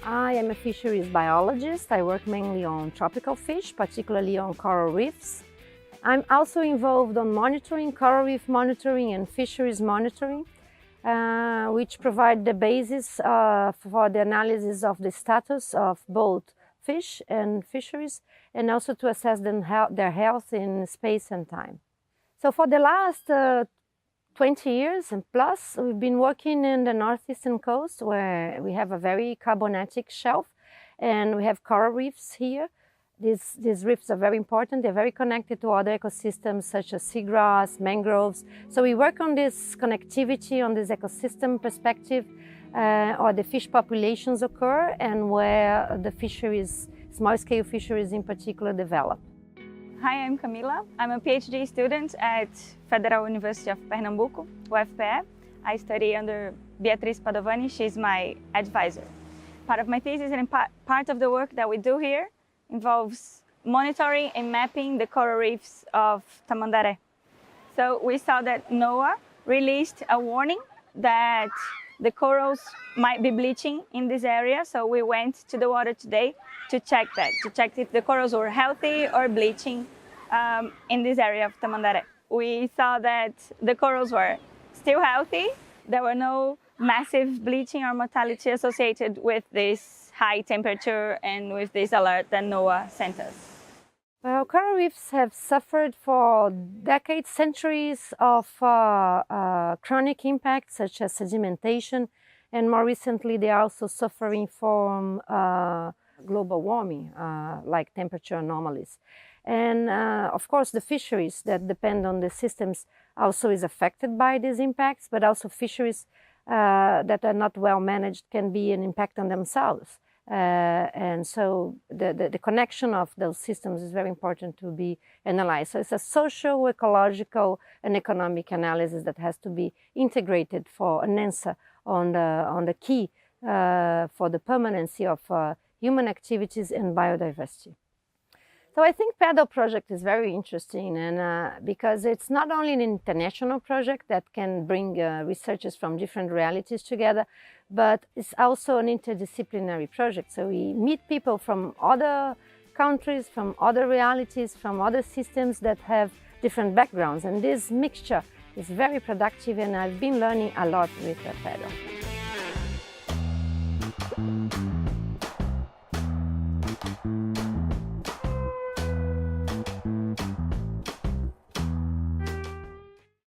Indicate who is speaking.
Speaker 1: I am a fisheries biologist. I work mainly on tropical fish, particularly on coral reefs. I'm also involved on monitoring, coral reef monitoring and fisheries monitoring, which provide the basis for the analysis of the status of both fish and fisheries, and also to assess their health in space and time. So for the last 20 years and plus, we've been working in the northeastern coast where we have a very carbonatic shelf and we have coral reefs here. These reefs are very important. They're very connected to other ecosystems such as seagrass, mangroves. So we work on this connectivity, on this ecosystem perspective, or the fish populations occur and where the fisheries, small-scale fisheries in particular, develop.
Speaker 2: Hi, I'm Camila. I'm a PhD student at Federal University of Pernambuco, UFPE. I study under Beatrice Padovani. She's my advisor. Part of my thesis and part of the work that we do here involves monitoring and mapping the coral reefs of Tamandaré. So we saw that NOAA released a warning that the corals might be bleaching in this area. So we went to the water today to check if the corals were healthy or bleaching in this area of Tamandaré. We saw that the corals were still healthy. There were no massive bleaching or mortality associated with this high temperature and with this alert that NOAA sent us.
Speaker 1: Well, coral reefs have suffered for decades, centuries of chronic impacts such as sedimentation, and more recently they are also suffering from global warming, like temperature anomalies. And of course the fisheries that depend on the systems also is affected by these impacts, but also fisheries that are not well managed can be an impact on themselves. And so the connection of those systems is very important to be analyzed. So it's a social, ecological, and economic analysis that has to be integrated for an answer on the key for the permanency of human activities and biodiversity. So I think PADO project is very interesting, and because it's not only an international project that can bring researchers from different realities together, but it's also an interdisciplinary project. So we meet people from other countries, from other realities, from other systems that have different backgrounds, and this mixture is very productive, and I've been learning a lot with PADO.